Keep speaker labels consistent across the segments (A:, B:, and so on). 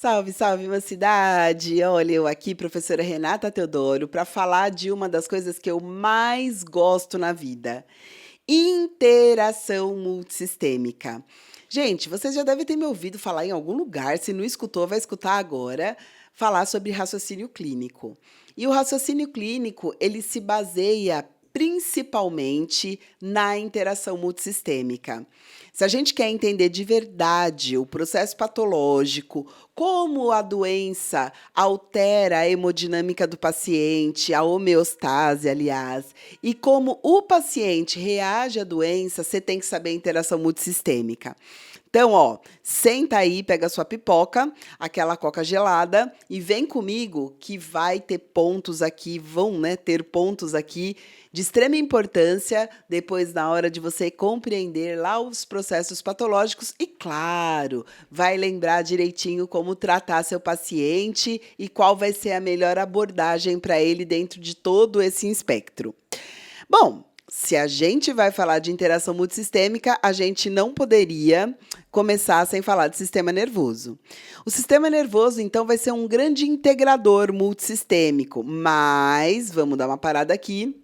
A: Salve, salve, mocidade! Olha, eu aqui, professora Renata Teodoro, para falar de uma das coisas que eu mais gosto na vida: interação multissistêmica. Gente, vocês já devem ter me ouvido falar em algum lugar, se não escutou, vai escutar agora, falar sobre raciocínio clínico. E o raciocínio clínico, ele se baseia principalmente na interação multissistêmica. Se a gente quer entender de verdade o processo patológico, como a doença altera a hemodinâmica do paciente, a homeostase, aliás, e como o paciente reage à doença, você tem que saber a interação multissistêmica. Então, ó, senta aí, pega a sua pipoca, aquela coca gelada e vem comigo que vai ter pontos aqui, vão, né, ter pontos aqui de extrema importância depois na hora de você compreender lá os processos patológicos e, claro, vai lembrar direitinho como tratar seu paciente e qual vai ser a melhor abordagem para ele dentro de todo esse espectro. Bom, se a gente vai falar de interação multissistêmica, a gente não poderia começar sem falar de sistema nervoso. O sistema nervoso, então, vai ser um grande integrador multissistêmico, mas, vamos dar uma parada aqui,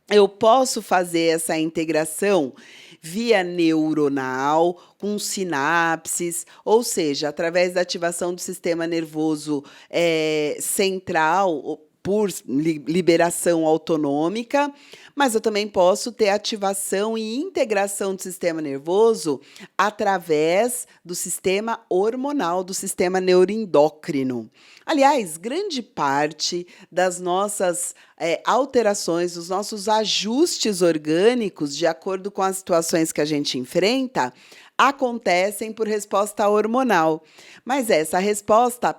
A: eu posso fazer essa integração via neuronal, com sinapses, ou seja, através da ativação do sistema nervoso central, por liberação autonômica, mas eu também posso ter ativação e integração do sistema nervoso através do sistema hormonal, do sistema neuroendócrino. Aliás, grande parte das nossas alterações, dos nossos ajustes orgânicos, de acordo com as situações que a gente enfrenta, acontecem por resposta hormonal. Mas essa resposta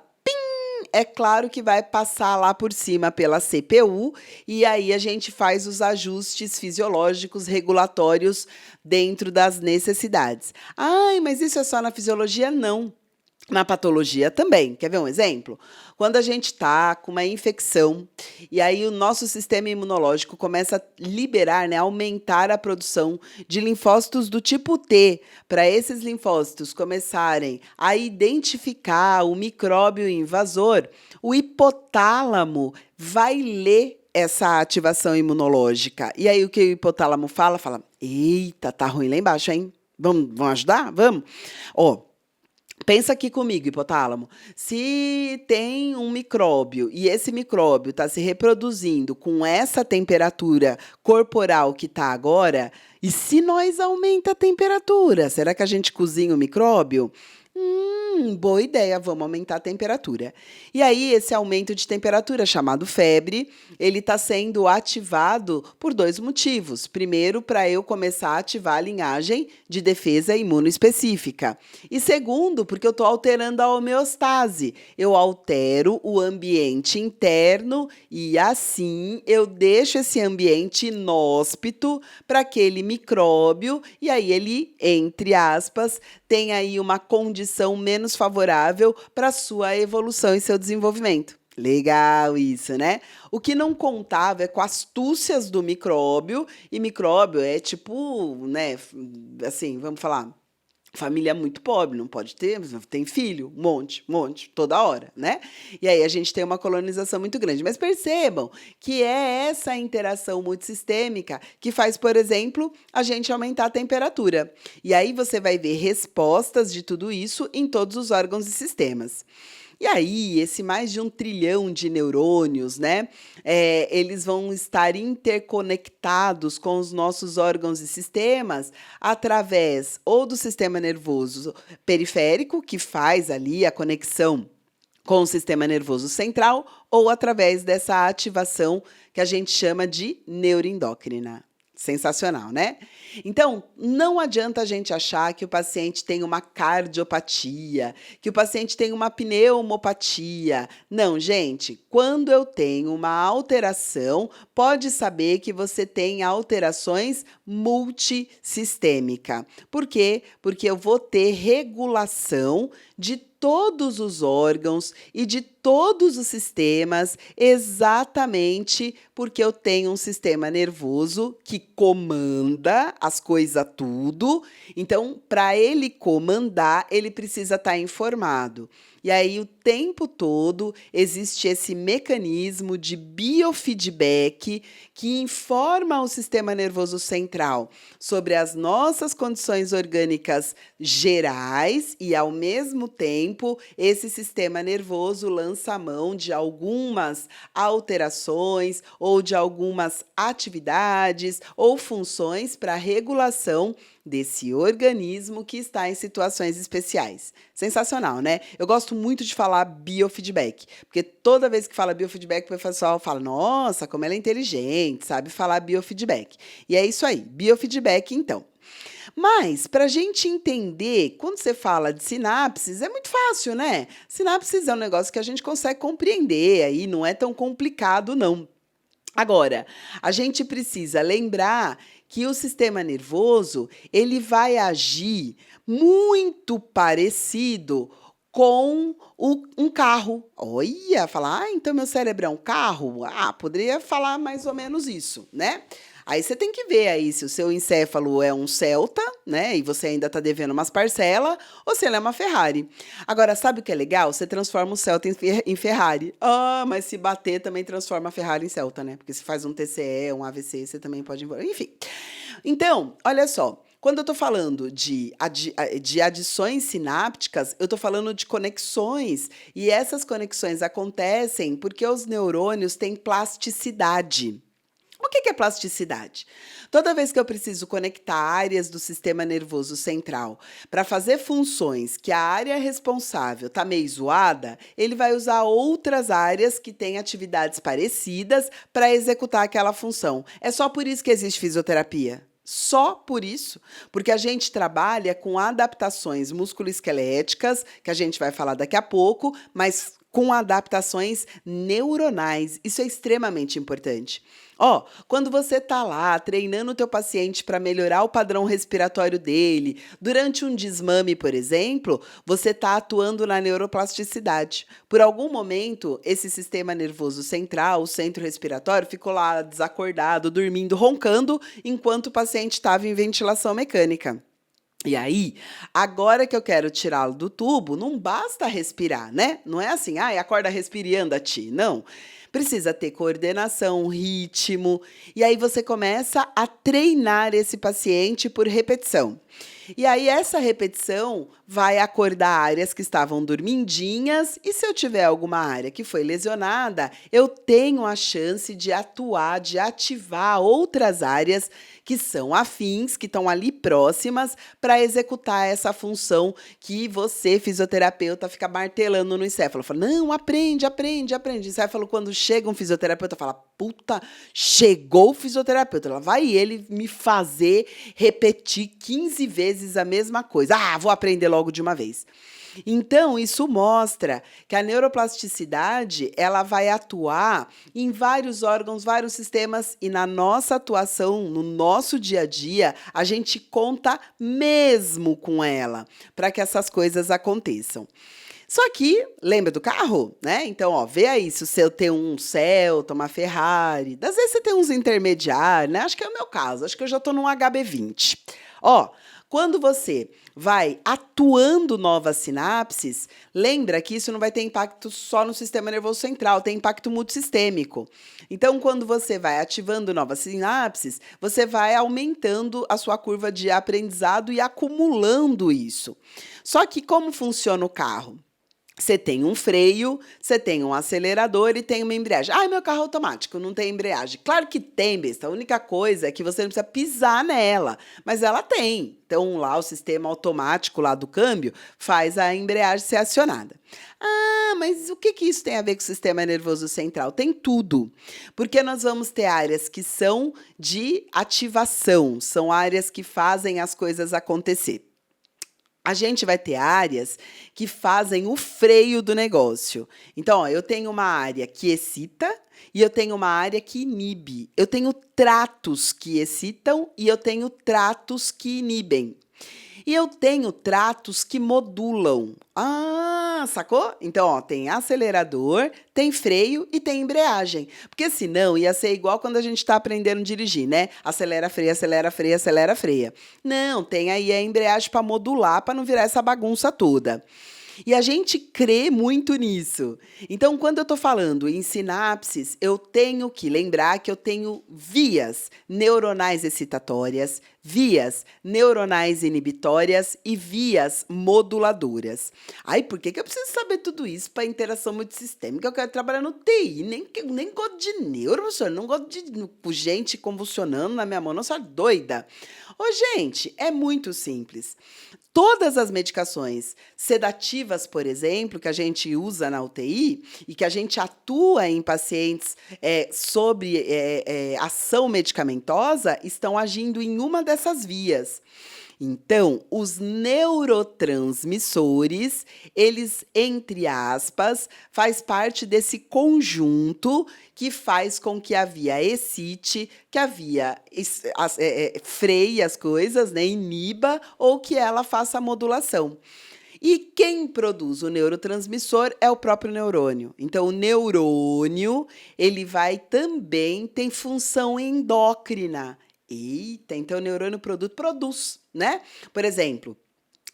A: é claro que vai passar lá por cima pela CPU e aí a gente faz os ajustes fisiológicos regulatórios dentro das necessidades. Ai, mas isso é só na fisiologia? Não. Na patologia também. Quer ver um exemplo? Quando a gente está com uma infecção e aí o nosso sistema imunológico começa a liberar, né, aumentar a produção de linfócitos do tipo T, para esses linfócitos começarem a identificar o micróbio invasor, o hipotálamo vai ler essa ativação imunológica. E aí o que o hipotálamo fala? Fala, eita, tá ruim lá embaixo, hein? Vamos ajudar? Vamos? Ó, pensa aqui comigo, hipotálamo. Se tem um micróbio e esse micróbio está se reproduzindo com essa temperatura corporal que está agora, e se nós aumenta a temperatura, será que a gente cozinha o micróbio? Boa ideia, vamos aumentar a temperatura. E aí, esse aumento de temperatura, chamado febre, ele está sendo ativado por dois motivos. Primeiro, para eu começar a ativar a linhagem de defesa imunoespecífica. E segundo, porque eu estou alterando a homeostase. Eu altero o ambiente interno e, assim, eu deixo esse ambiente inóspito para aquele micróbio e aí ele, entre aspas, tem aí uma condição menos favorável para a sua evolução e seu desenvolvimento. Legal isso, né? O que não contava é com astúcias do micróbio, e micróbio é tipo, né, assim, vamos falar, família muito pobre, não pode ter, tem filho, um monte, toda hora, né? E aí a gente tem uma colonização muito grande. Mas percebam que é essa interação multissistêmica que faz, por exemplo, a gente aumentar a temperatura. E aí você vai ver respostas de tudo isso em todos os órgãos e sistemas. E aí, esse mais de 1 trilhão de neurônios, né? Eles vão estar interconectados com os nossos órgãos e sistemas através ou do sistema nervoso periférico, que faz ali a conexão com o sistema nervoso central, ou através dessa ativação que a gente chama de neuroendócrina. Sensacional, né? Então, não adianta a gente achar que o paciente tem uma cardiopatia, que o paciente tem uma pneumopatia. Não, gente, quando eu tenho uma alteração, pode saber que você tem alterações multissistêmica. Por quê? Porque eu vou ter regulação de todos os órgãos e de todos os sistemas, exatamente porque eu tenho um sistema nervoso que comanda as coisas tudo. Então, para ele comandar, ele precisa estar informado. E aí, o tempo todo, existe esse mecanismo de biofeedback que informa o sistema nervoso central sobre as nossas condições orgânicas gerais e, ao mesmo tempo, esse sistema nervoso lança a mão de algumas alterações ou de algumas atividades ou funções para regulação desse organismo que está em situações especiais. Sensacional, né? Eu gosto muito de falar biofeedback, porque toda vez que fala biofeedback, o pessoal fala, nossa, como ela é inteligente, sabe falar biofeedback. E é isso aí, biofeedback então. Mas, para a gente entender, quando você fala de sinapses, é muito fácil, né? Sinapses é um negócio que a gente consegue compreender, aí não é tão complicado, não. Agora, a gente precisa lembrar que o sistema nervoso, ele vai agir muito parecido com um carro. Olha, falar, então meu cérebro é um carro? Poderia falar mais ou menos isso, né? Aí você tem que ver aí se o seu encéfalo é um Celta, né, e você ainda está devendo umas parcelas, ou se ele é uma Ferrari. Agora, sabe o que é legal? Você transforma o Celta em Ferrari. Mas se bater também transforma a Ferrari em Celta, né? Porque se faz um TCE, um AVC, você também pode... Enfim. Então, olha só. Quando eu estou falando de adições sinápticas, eu estou falando de conexões. E essas conexões acontecem porque os neurônios têm plasticidade. O que é plasticidade? Toda vez que eu preciso conectar áreas do sistema nervoso central para fazer funções que a área responsável está meio zoada, ele vai usar outras áreas que têm atividades parecidas para executar aquela função. É só por isso que existe fisioterapia. Só por isso, porque a gente trabalha com adaptações musculoesqueléticas, que a gente vai falar daqui a pouco, mas com adaptações neuronais. Isso é extremamente importante. Quando você está lá treinando o teu paciente para melhorar o padrão respiratório dele, durante um desmame, por exemplo, você está atuando na neuroplasticidade. Por algum momento, esse sistema nervoso central, o centro respiratório, ficou lá desacordado, dormindo, roncando, enquanto o paciente estava em ventilação mecânica. E aí, agora que eu quero tirá-lo do tubo, não basta respirar, né? Não é assim, acorda, respira e anda-te. Não. Precisa ter coordenação, ritmo. E aí você começa a treinar esse paciente por repetição. E aí essa repetição vai acordar áreas que estavam dormindinhas e se eu tiver alguma área que foi lesionada, eu tenho a chance de atuar, de ativar outras áreas que são afins, que estão ali próximas para executar essa função que você, fisioterapeuta, fica martelando no encéfalo. Fala, não, aprende. O encéfalo, quando chega um fisioterapeuta, fala, puta, chegou o fisioterapeuta. Lá vai ele me fazer repetir 15 vezes a mesma coisa. Vou aprender logo de uma vez. Então, isso mostra que a neuroplasticidade ela vai atuar em vários órgãos, vários sistemas, e na nossa atuação, no nosso dia a dia, a gente conta mesmo com ela para que essas coisas aconteçam. Só que, lembra do carro, né? Então, vê aí se o seu tem um Celta, uma Ferrari. Às vezes você tem uns intermediários, né? Acho que é o meu caso. Acho que eu já estou num HB20. Quando você vai atuando novas sinapses, lembra que isso não vai ter impacto só no sistema nervoso central, tem impacto multissistêmico. Então, quando você vai ativando novas sinapses, você vai aumentando a sua curva de aprendizado e acumulando isso. Só que como funciona o carro? Você tem um freio, você tem um acelerador e tem uma embreagem. Meu carro é automático, não tem embreagem. Claro que tem, besta. A única coisa é que você não precisa pisar nela, mas ela tem. Então, lá o sistema automático lá do câmbio faz a embreagem ser acionada. Mas o que isso tem a ver com o sistema nervoso central? Tem tudo, porque nós vamos ter áreas que são de ativação, são áreas que fazem as coisas acontecer. A gente vai ter áreas que fazem o freio do negócio. Então, eu tenho uma área que excita e eu tenho uma área que inibe. Eu tenho tratos que excitam e eu tenho tratos que inibem. E eu tenho tratos que modulam. Sacou? Então, tem acelerador, tem freio e tem embreagem. Porque senão ia ser igual quando a gente está aprendendo a dirigir, né? Acelera, freia, acelera, freia, acelera, freia. Não, tem aí a embreagem para modular, para não virar essa bagunça toda. E a gente crê muito nisso. Então, quando eu estou falando em sinapses, eu tenho que lembrar que eu tenho vias neuronais excitatórias, vias neuronais inibitórias e vias moduladoras. Ai, por que eu preciso saber tudo isso para interação multissistêmica? Eu quero trabalhar no TI, nem gosto de neuro, professor, não gosto de gente convulsionando na minha mão, não sou doida. Ô, gente, é muito simples. Todas as medicações sedativas, por exemplo, que a gente usa na UTI e que a gente atua em pacientes sobre ação medicamentosa, estão agindo em uma dessas vias. Então, os neurotransmissores, eles, entre aspas, faz parte desse conjunto que faz com que a via excite, que a via freie as coisas, né, iniba, ou que ela faça a modulação. E quem produz o neurotransmissor é o próprio neurônio. Então, o neurônio, ele vai também ter função endócrina. Eita, então o neurônio produz, né? Por exemplo,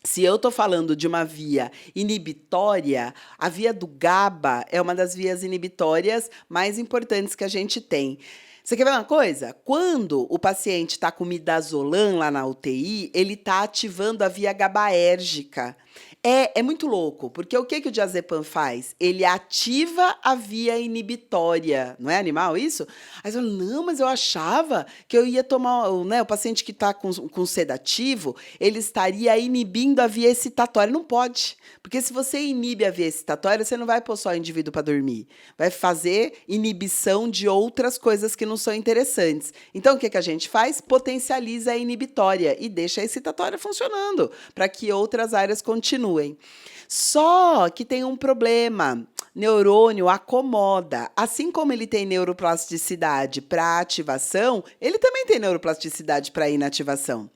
A: se eu estou falando de uma via inibitória, a via do GABA é uma das vias inibitórias mais importantes que a gente tem. Você quer ver uma coisa? Quando o paciente está com midazolam lá na UTI, ele está ativando a via GABAérgica. É muito louco, porque o que o diazepam faz? Ele ativa a via inibitória. Não é animal isso? Aí você fala, não, mas eu achava que eu ia tomar, né, o paciente que está com sedativo, ele estaria inibindo a via excitatória. Não pode, porque se você inibe a via excitatória, você não vai pôr só o indivíduo para dormir. Vai fazer inibição de outras coisas que não são interessantes. Então, o que a gente faz? Potencializa a inibitória e deixa a excitatória funcionando, para que outras áreas continuem. Só que tem um problema. Neurônio acomoda. Assim como ele tem neuroplasticidade para ativação, ele também tem neuroplasticidade para inativação.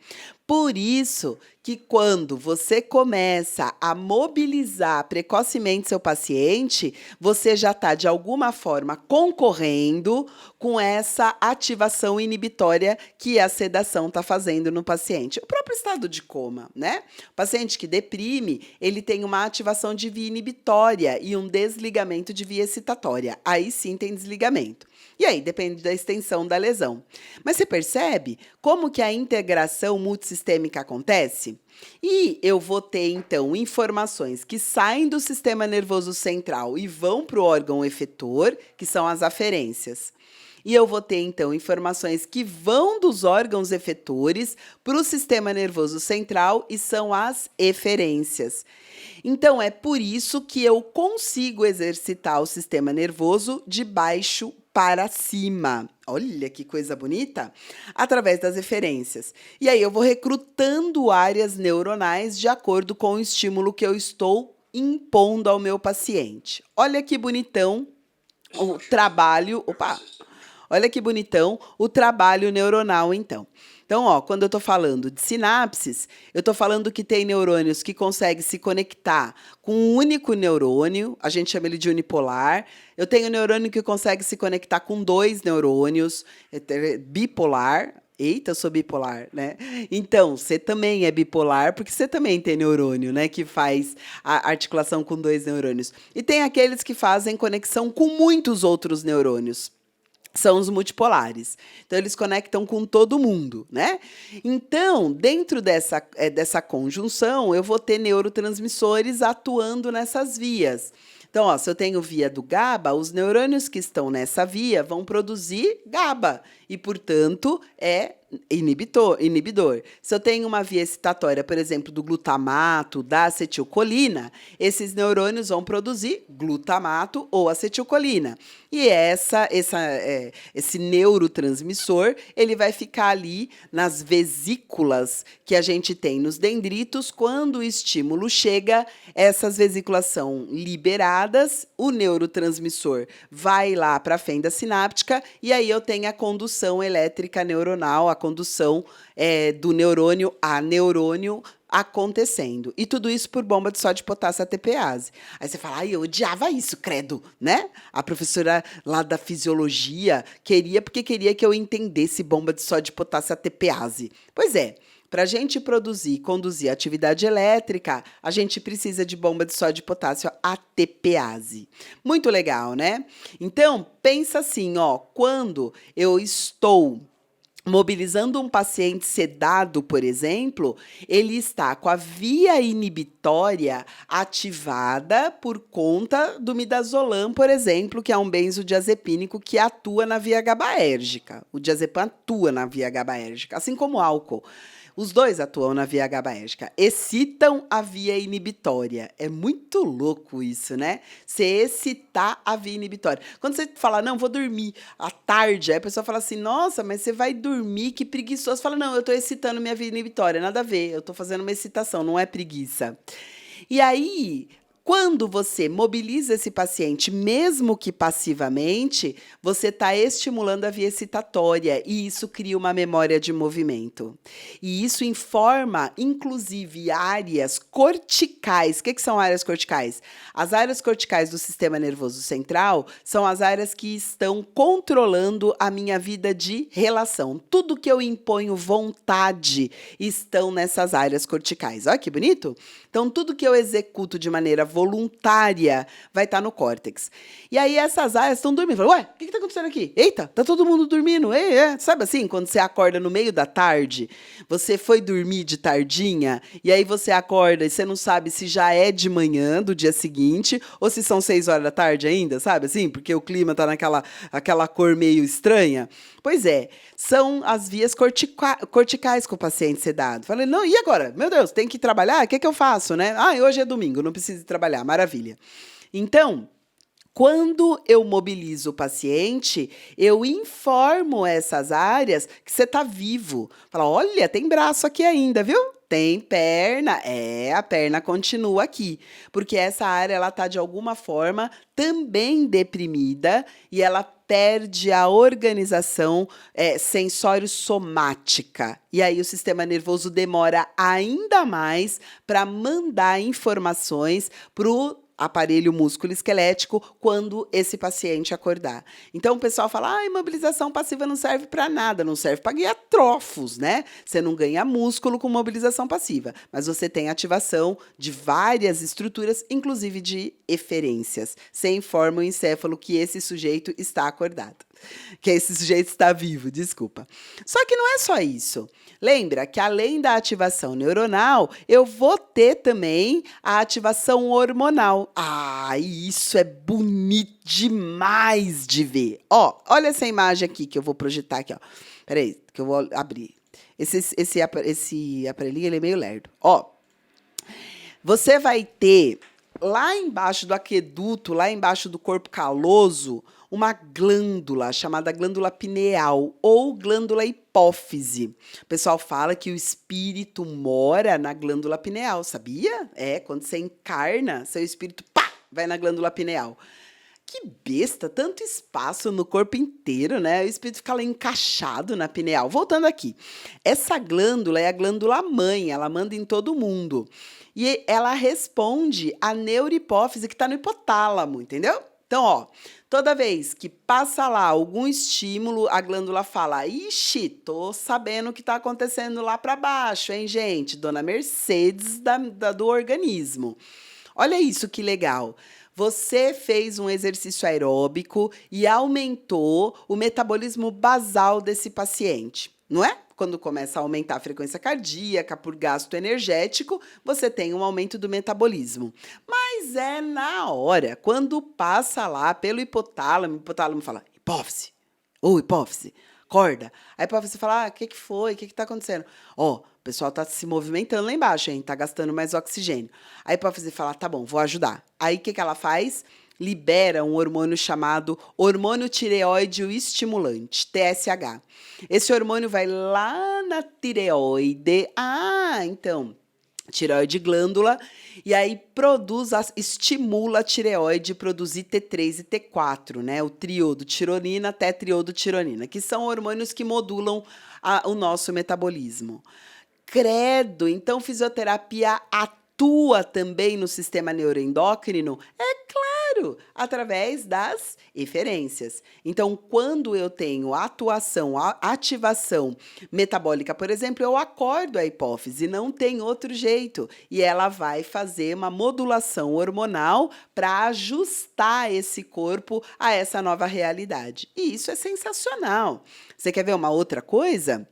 A: Por isso que quando você começa a mobilizar precocemente seu paciente, você já está, de alguma forma, concorrendo com essa ativação inibitória que a sedação está fazendo no paciente. O próprio estado de coma, né? O paciente que deprime, ele tem uma ativação de via inibitória e um desligamento de via excitatória. Aí sim tem desligamento. E aí, depende da extensão da lesão. Mas você percebe como que a integração multissistêmica acontece? E eu vou ter, então, informações que saem do sistema nervoso central e vão para o órgão efetor, que são as aferências. E eu vou ter, então, informações que vão dos órgãos efetores para o sistema nervoso central e são as eferências. Então, é por isso que eu consigo exercitar o sistema nervoso de baixo para cima. Olha que coisa bonita! Através das eferências. E aí eu vou recrutando áreas neuronais de acordo com o estímulo que eu estou impondo ao meu paciente. Olha que bonitão o trabalho. Opa! Olha que bonitão o trabalho neuronal, então. Então, quando eu estou falando de sinapses, eu estou falando que tem neurônios que conseguem se conectar com um único neurônio, a gente chama ele de unipolar. Eu tenho neurônio que consegue se conectar com 2 neurônios, bipolar. Eita, eu sou bipolar, né? Então, você também é bipolar, porque você também tem neurônio, né? Que faz a articulação com 2 neurônios. E tem aqueles que fazem conexão com muitos outros neurônios. São os multipolares. Então, eles conectam com todo mundo, né? Então, dentro dessa conjunção, eu vou ter neurotransmissores atuando nessas vias. Então, se eu tenho via do GABA, os neurônios que estão nessa via vão produzir GABA e, portanto, é inibidor. Se eu tenho uma via excitatória, por exemplo, do glutamato, da acetilcolina, esses neurônios vão produzir glutamato ou acetilcolina. E esse neurotransmissor, ele vai ficar ali nas vesículas que a gente tem nos dendritos. Quando o estímulo chega, essas vesículas são liberadas, o neurotransmissor vai lá para a fenda sináptica e aí eu tenho a condução elétrica neuronal, a condução do neurônio a neurônio acontecendo. E tudo isso por bomba de sódio e potássio ATPase. Aí você fala, eu odiava isso, credo, né? A professora lá da fisiologia queria que eu entendesse bomba de sódio e potássio ATPase. Pois é, Para a gente produzir e conduzir atividade elétrica, a gente precisa de bomba de sódio e potássio ATPase. Muito legal, né? Então, pensa assim, ó, quando eu estou mobilizando um paciente sedado, por exemplo, ele está com a via inibitória ativada por conta do midazolam, por exemplo, que é um benzodiazepínico que atua na via GABAérgica. O diazepam atua na via GABAérgica, assim como o álcool. Os dois atuam na via GABAérgica, excitam a via inibitória. É muito louco isso, né? Você excitar a via inibitória. Quando você fala, não, vou dormir à tarde, aí a pessoa fala assim, nossa, mas você vai dormir, que preguiçoso. Fala, não, eu estou excitando minha via inibitória. Nada a ver, eu estou fazendo uma excitação, não é preguiça. E aí, quando você mobiliza esse paciente, mesmo que passivamente, você está estimulando a via excitatória e isso cria uma memória de movimento. E isso informa, inclusive, áreas corticais. O que são áreas corticais? As áreas corticais do sistema nervoso central são as áreas que estão controlando a minha vida de relação. Tudo que eu imponho vontade estão nessas áreas corticais. Olha que bonito! Então, tudo que eu executo de maneira voluntária vai estar no córtex. E aí, essas áreas estão dormindo. Falo, ué, o que está acontecendo aqui? Eita, tá todo mundo dormindo. Sabe assim, quando você acorda no meio da tarde, você foi dormir de tardinha, e aí você acorda e você não sabe se já é de manhã do dia seguinte, ou se são 6 horas da tarde ainda, sabe assim? Porque o clima tá aquela cor meio estranha. Pois é, são as vias corticais com o paciente sedado. Falei, não, e agora? Meu Deus, tem que trabalhar? O que eu faço, né? Ah, hoje é domingo, não preciso trabalhar, maravilha. Então, quando eu mobilizo o paciente, eu informo essas áreas que você está vivo. Fala, olha, tem braço aqui ainda, viu? Tem perna, a perna continua aqui, porque essa área ela está de alguma forma também deprimida e ela perde a organização sensório-somática. E aí o sistema nervoso demora ainda mais para mandar informações para o aparelho músculo-esquelético quando esse paciente acordar. Então, o pessoal fala, a imobilização passiva não serve para nada, não serve para ganhar trofos, né? Você não ganha músculo com mobilização passiva, mas você tem ativação de várias estruturas, inclusive de eferências. Você informa o encéfalo que esse sujeito está acordado. Que esse sujeito está vivo, desculpa. Só que não é só isso. Lembra que além da ativação neuronal, eu vou ter também a ativação hormonal. Ah, isso é bonito demais de ver. Ó, olha essa imagem aqui que eu vou projetar aqui, ó. Peraí, que eu vou abrir. Esse aparelhinho, ele é meio lerdo. Ó, você vai ter lá embaixo do aqueduto, lá embaixo do corpo caloso, uma glândula chamada glândula pineal ou glândula hipófise. O pessoal fala que o espírito mora na glândula pineal, sabia? Quando você encarna, seu espírito vai na glândula pineal. Que besta, tanto espaço no corpo inteiro, né? O espírito fica lá encaixado na pineal. Voltando aqui, essa glândula é a glândula mãe, ela manda em todo mundo. E ela responde à neurohipófise que está no hipotálamo, entendeu? Então, ó, toda vez que passa lá algum estímulo, a glândula fala, ixi, tô sabendo o que está acontecendo lá para baixo, hein, gente? Dona Mercedes do organismo. Olha isso que legal. Você fez um exercício aeróbico e aumentou o metabolismo basal desse paciente, não é? Quando começa a aumentar a frequência cardíaca por gasto energético, você tem um aumento do metabolismo. Mas é na hora, quando passa lá pelo hipotálamo, o hipotálamo fala, hipófise, hipófise, acorda. A hipófise fala, o que foi? O que está acontecendo? Ó, o pessoal está se movimentando lá embaixo, hein? Está gastando mais oxigênio. A hipófise fala, tá bom, vou ajudar. Aí, o que ela faz? Libera um hormônio chamado hormônio tireoide estimulante, TSH. Esse hormônio vai lá na tireoide. Então, tireoide glândula, e aí estimula a tireoide a produzir T3 e T4, né? O triodo tironina, tetriodo tironina, que são hormônios que modulam o nosso metabolismo. Credo, então fisioterapia atua também no sistema neuroendócrino? É claro Claro, através das eferências. Então, quando eu tenho atuação, ativação metabólica, por exemplo, eu acordo a hipófise, não tem outro jeito. E ela vai fazer uma modulação hormonal para ajustar esse corpo a essa nova realidade. E isso é sensacional. Você quer ver uma outra coisa?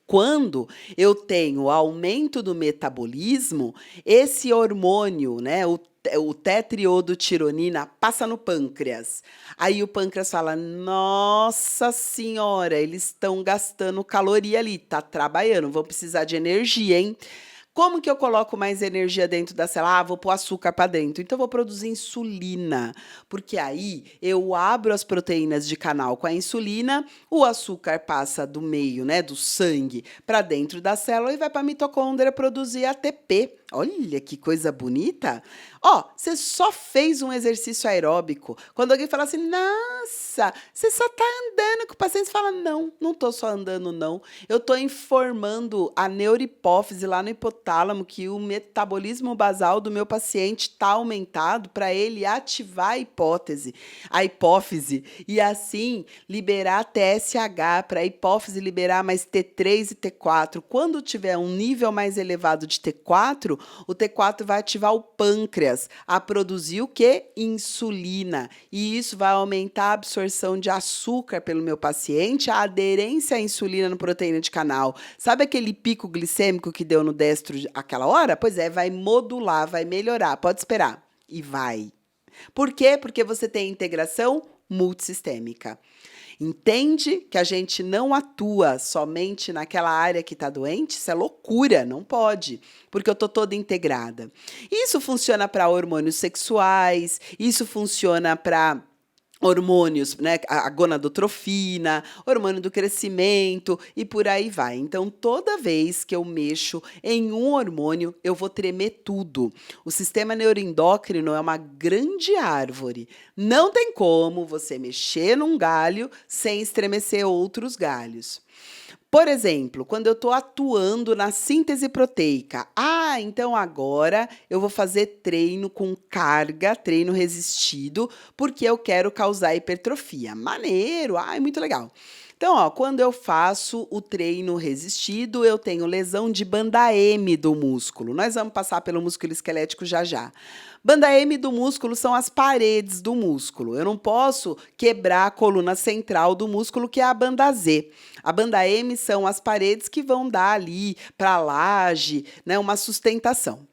A: Quando eu tenho aumento do metabolismo, esse hormônio, né, o tetriodotironina, passa no pâncreas. Aí o pâncreas fala: Nossa Senhora, eles estão gastando caloria ali, tá trabalhando, vão precisar de energia, hein? Como que eu coloco mais energia dentro da célula? Vou pôr açúcar para dentro. Então, eu vou produzir insulina, porque aí eu abro as proteínas de canal com a insulina, o açúcar passa do meio, né, do sangue, para dentro da célula e vai para a mitocôndria produzir ATP. Olha que coisa bonita. Ó, você só fez um exercício aeróbico. Quando alguém fala assim, nossa, você só está andando, que o paciente fala, não, não estou só andando, não. Eu estou informando a neurohipófise lá no hipotálamo que o metabolismo basal do meu paciente está aumentado para ele ativar a hipófise, e assim liberar TSH, para a hipófise liberar mais T3 e T4. Quando tiver um nível mais elevado de T4, o T4 vai ativar o pâncreas a produzir o quê? Insulina. E isso vai aumentar a absorção de açúcar pelo meu paciente, a aderência à insulina no proteína de canal. Sabe aquele pico glicêmico que deu no destro aquela hora? Pois é, vai modular, vai melhorar. Pode esperar. E vai. Por quê? Porque você tem integração multissistêmica. Entende que a gente não atua somente naquela área que está doente? Isso é loucura, não pode, porque eu estou toda integrada. Isso funciona para hormônios sexuais, isso funciona para hormônios, né, a gonadotrofina, hormônio do crescimento e por aí vai. Então, toda vez que eu mexo em um hormônio, eu vou tremer tudo. O sistema neuroendócrino é uma grande árvore. Não tem como você mexer num galho sem estremecer outros galhos. Por exemplo, quando eu estou atuando na síntese proteica, então agora eu vou fazer treino com carga, treino resistido, porque eu quero causar hipertrofia. Maneiro, muito legal. Então, quando eu faço o treino resistido, eu tenho lesão de banda M do músculo. Nós vamos passar pelo músculo esquelético já já. Banda M do músculo são as paredes do músculo. Eu não posso quebrar a coluna central do músculo, que é a banda Z. A banda M são as paredes que vão dar ali para a laje, né, uma sustentação.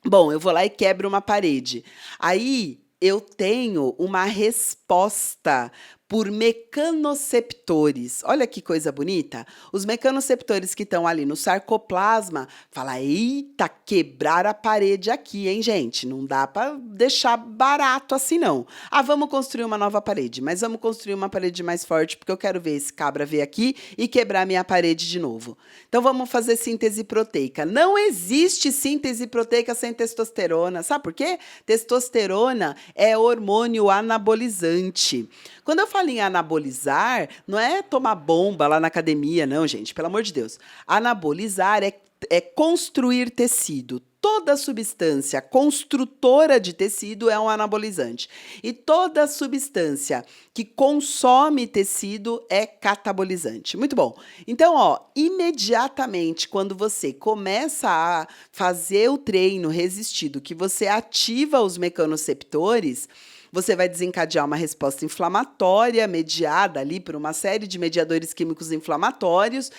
A: Bom, eu vou lá e quebro uma parede. Aí eu tenho uma resposta por mecanoceptores. Olha que coisa bonita. Os mecanoceptores que estão ali no sarcoplasma falam: eita, quebrar a parede aqui, hein, gente? Não dá para deixar barato assim, não. Vamos construir uma nova parede, mas vamos construir uma parede mais forte, porque eu quero ver esse cabra vir aqui e quebrar minha parede de novo. Então, vamos fazer síntese proteica. Não existe síntese proteica sem testosterona. Sabe por quê? Testosterona é hormônio anabolizante. Quando eu falo em anabolizar, não é tomar bomba lá na academia, não, gente, pelo amor de Deus. Anabolizar é construir tecido. Toda substância construtora de tecido é um anabolizante. E toda substância que consome tecido é catabolizante. Muito bom. Então, imediatamente quando você começa a fazer o treino resistido, que você ativa os mecanoceptores, você vai desencadear uma resposta inflamatória mediada ali por uma série de mediadores químicos inflamatórios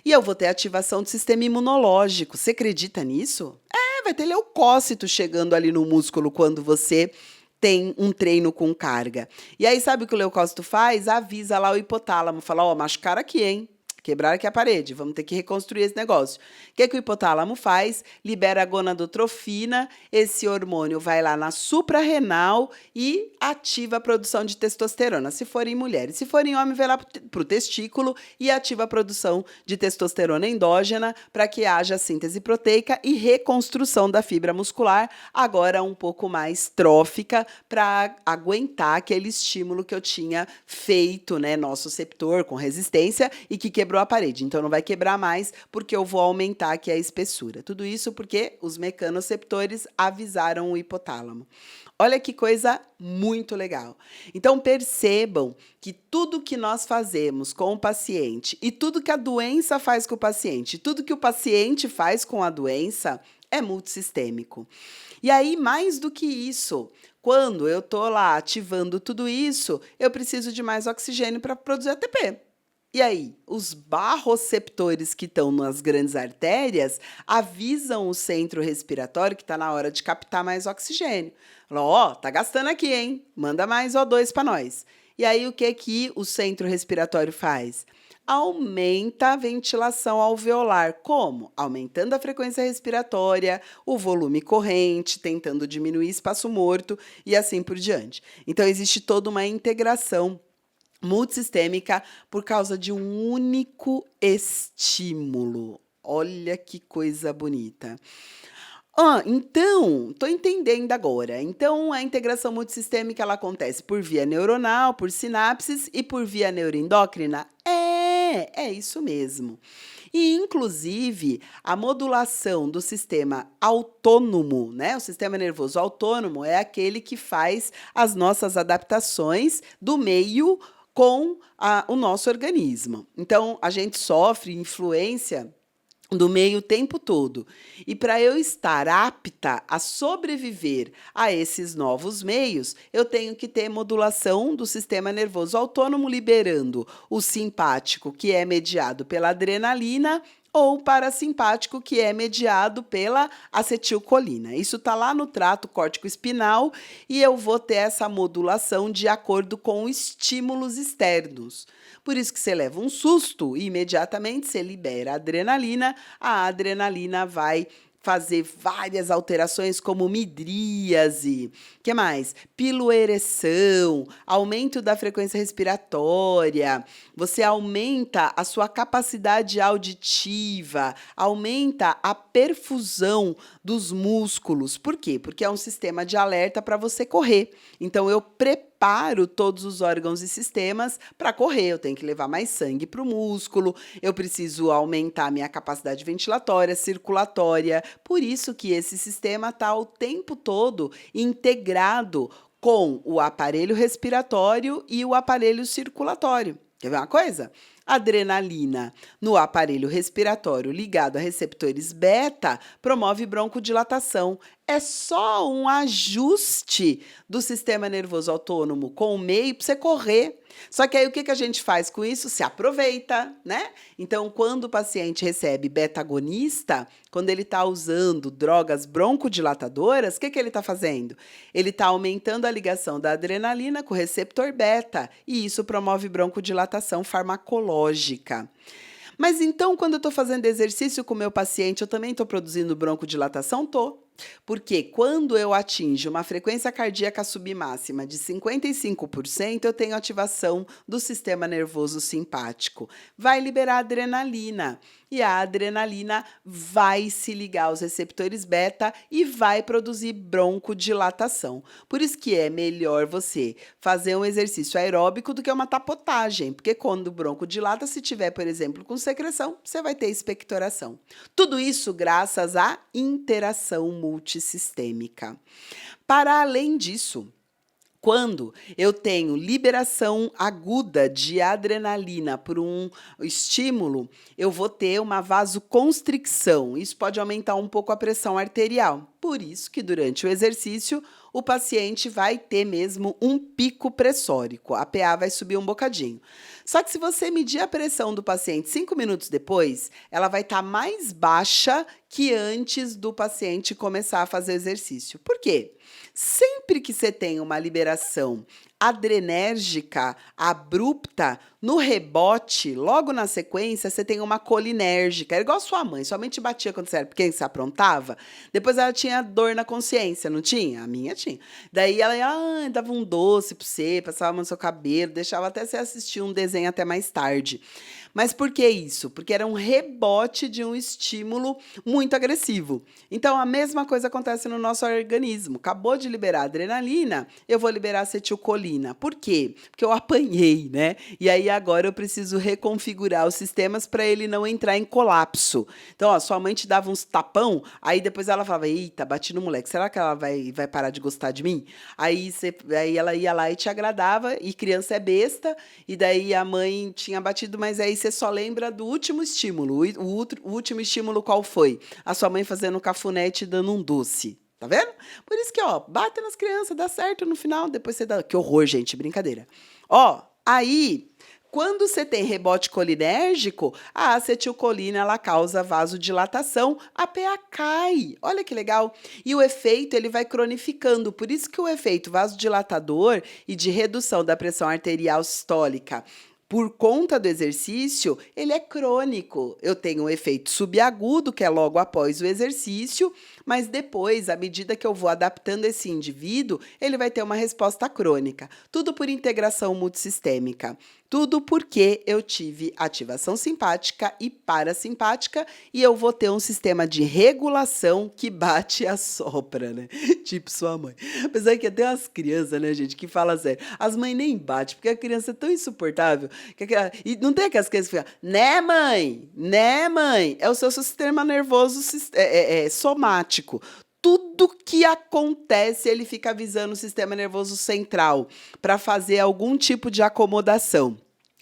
A: e eu vou ter ativação do sistema imunológico. Você acredita nisso? Vai ter leucócito chegando ali no músculo quando você tem um treino com carga. E aí, sabe o que o leucócito faz? Avisa lá o hipotálamo, fala: machucaram aqui, hein? Quebraram aqui a parede, vamos ter que reconstruir esse negócio. O que o hipotálamo faz? Libera a gonadotrofina, esse hormônio vai lá na suprarrenal e ativa a produção de testosterona, se for em mulheres. Se for em homem, vai lá para o testículo e ativa a produção de testosterona endógena para que haja síntese proteica e reconstrução da fibra muscular, agora um pouco mais trófica, para aguentar aquele estímulo que eu tinha feito, né, nociceptor com resistência e que quebrou quebrou a parede, então não vai quebrar mais porque eu vou aumentar aqui a espessura. Tudo isso porque os mecanoceptores avisaram o hipotálamo. Olha que coisa muito legal. Então percebam que tudo que nós fazemos com o paciente e tudo que a doença faz com o paciente, tudo que o paciente faz com a doença é multissistêmico. E aí, mais do que isso, quando eu estou lá ativando tudo isso, eu preciso de mais oxigênio para produzir ATP. E aí, os barroceptores que estão nas grandes artérias avisam o centro respiratório que está na hora de captar mais oxigênio. Falam, ó, tá gastando aqui, hein? Manda mais O2 para nós. E aí, o que o centro respiratório faz? Aumenta a ventilação alveolar. Como? Aumentando a frequência respiratória, o volume corrente, tentando diminuir espaço morto e assim por diante. Então, existe toda uma integração multissistêmica por causa de um único estímulo. Olha que coisa bonita. Então, estou entendendo agora. Então, a integração multissistêmica ela acontece por via neuronal, por sinapses e por via neuroendócrina? É isso mesmo. E, inclusive, a modulação do sistema autônomo, né? O sistema nervoso autônomo é aquele que faz as nossas adaptações do meio com o nosso organismo. Então, a gente sofre influência do meio o tempo todo. E para eu estar apta a sobreviver a esses novos meios, eu tenho que ter modulação do sistema nervoso autônomo, liberando o simpático, que é mediado pela adrenalina, ou parasimpático, que é mediado pela acetilcolina. Isso está lá no trato córtico-espinal e eu vou ter essa modulação de acordo com estímulos externos. Por isso que você leva um susto e imediatamente você libera a adrenalina vai fazer várias alterações como midríase, que mais? Piloereção, aumento da frequência respiratória, você aumenta a sua capacidade auditiva, aumenta a perfusão dos músculos. Por quê? Porque é um sistema de alerta para você correr. Então, eu preparo todos os órgãos e sistemas para correr. Eu tenho que levar mais sangue para o músculo, eu preciso aumentar a minha capacidade ventilatória, circulatória. Por isso que esse sistema está o tempo todo integrado com o aparelho respiratório e o aparelho circulatório. Quer ver uma coisa? Adrenalina no aparelho respiratório ligado a receptores beta promove broncodilatação. É só um ajuste do sistema nervoso autônomo com o meio para você correr. Só que aí o que a gente faz com isso? Se aproveita, né? Então, quando o paciente recebe beta-agonista, quando ele está usando drogas broncodilatadoras, o que ele está fazendo? Ele está aumentando a ligação da adrenalina com o receptor beta, e isso promove broncodilatação farmacológica. Mas então, quando eu estou fazendo exercício com o meu paciente, eu também estou produzindo broncodilatação? Estou. Porque quando eu atinjo uma frequência cardíaca submáxima de 55%, eu tenho ativação do sistema nervoso simpático. Vai liberar adrenalina. E a adrenalina vai se ligar aos receptores beta e vai produzir broncodilatação. Por isso que é melhor você fazer um exercício aeróbico do que uma tapotagem, porque quando o bronco dilata, se tiver, por exemplo, com secreção, você vai ter expectoração. Tudo isso graças à interação multissistêmica. Para além disso, quando eu tenho liberação aguda de adrenalina por um estímulo, eu vou ter uma vasoconstricção. Isso pode aumentar um pouco a pressão arterial. Por isso que durante o exercício, o paciente vai ter mesmo um pico pressórico. A PA vai subir um bocadinho. Só que se você medir a pressão do paciente 5 minutos depois, ela vai estar mais baixa que antes do paciente começar a fazer exercício. Por quê? Sempre que você tem uma liberação adrenérgica abrupta, no rebote, logo na sequência, você tem uma colinérgica. Era igual a sua mãe. Sua mãe te batia quando você era pequena, você aprontava. Depois ela tinha dor na consciência, não tinha? A minha tinha. Daí ela dava um doce pra você, passava no seu cabelo, deixava até você assistir um desenho até mais tarde. Mas por que isso? Porque era um rebote de um estímulo muito agressivo. Então, a mesma coisa acontece no nosso organismo. Acabou de liberar adrenalina, eu vou liberar acetilcolina. Por quê? Porque eu apanhei, né? E aí agora eu preciso reconfigurar os sistemas para ele não entrar em colapso. Então, ó, sua mãe te dava uns tapão, aí depois ela falava, eita, bati no moleque, será que ela vai parar de gostar de mim? Aí ela ia lá e te agradava, e criança é besta, e daí a mãe tinha batido, mas aí você só lembra do último estímulo. O último estímulo qual foi? A sua mãe fazendo um cafuné e te dando um doce. Tá vendo? Por isso que, ó, bate nas crianças, dá certo no final, depois você dá. Que horror, gente, brincadeira. Ó, aí, quando você tem rebote colinérgico, a acetilcolina ela causa vasodilatação, a PA cai. Olha que legal. E o efeito ele vai cronificando. Por isso que o efeito vasodilatador e de redução da pressão arterial sistólica por conta do exercício, ele é crônico. Eu tenho um efeito subagudo, que é logo após o exercício, mas depois, à medida que eu vou adaptando esse indivíduo, ele vai ter uma resposta crônica. Tudo por integração multissistêmica. Tudo porque eu tive ativação simpática e parasimpática e eu vou ter um sistema de regulação que bate e assopra, né? Tipo sua mãe. Apesar que até as crianças, né, gente, que fala sério. As mães nem batem, porque a criança é tão insuportável. E não tem aquelas crianças que ficam, né, mãe? Né, mãe? É o seu sistema nervoso somático. Tudo que acontece, ele fica avisando o sistema nervoso central para fazer algum tipo de acomodação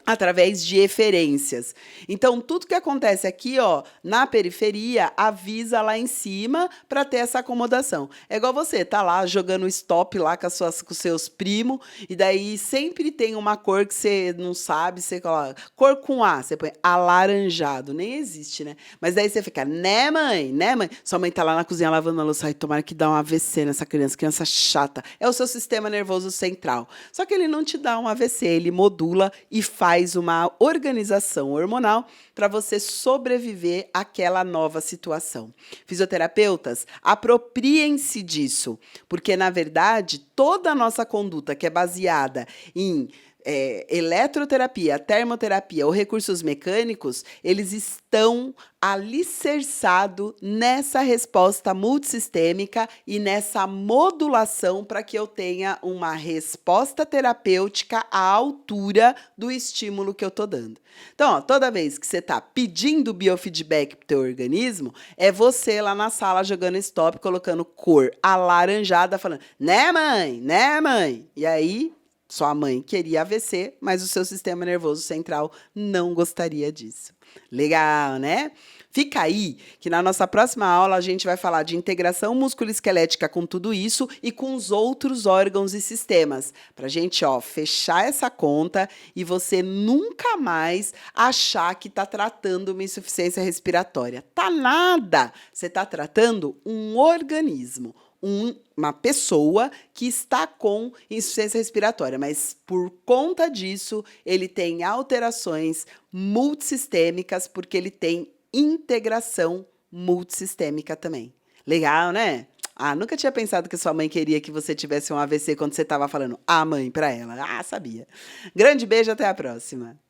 A: através de eferências. Então, tudo que acontece aqui, ó, na periferia, avisa lá em cima para ter essa acomodação. É igual você, tá lá jogando stop lá com os seus primos, e daí sempre tem uma cor que você não sabe, você coloca cor com A, você põe alaranjado, nem existe, né? Mas daí você fica, né, mãe? Né, mãe? Sua mãe tá lá na cozinha lavando a louça, ai, tomara que dá um AVC nessa criança chata. É o seu sistema nervoso central. Só que ele não te dá um AVC, ele modula e faz uma organização hormonal para você sobreviver àquela nova situação. Fisioterapeutas, apropriem-se disso, porque, na verdade, toda a nossa conduta que é baseada em eletroterapia, termoterapia ou recursos mecânicos, eles estão alicerçados nessa resposta multissistêmica e nessa modulação para que eu tenha uma resposta terapêutica à altura do estímulo que eu estou dando. Então, ó, toda vez que você está pedindo biofeedback para o teu organismo, é você lá na sala jogando stop, colocando cor alaranjada, falando, né, mãe? Né, mãe? E aí, sua mãe queria AVC, mas o seu sistema nervoso central não gostaria disso. Legal, né? Fica aí que na nossa próxima aula a gente vai falar de integração musculoesquelética com tudo isso e com os outros órgãos e sistemas. Pra gente, ó, fechar essa conta e você nunca mais achar que tá tratando uma insuficiência respiratória. Tá nada! Você tá tratando um organismo. Uma pessoa que está com insuficiência respiratória, mas por conta disso, ele tem alterações multissistêmicas, porque ele tem integração multissistêmica também. Legal, né? Ah, nunca tinha pensado que sua mãe queria que você tivesse um AVC quando você estava falando mãe para ela. Ah, sabia. Grande beijo, até a próxima.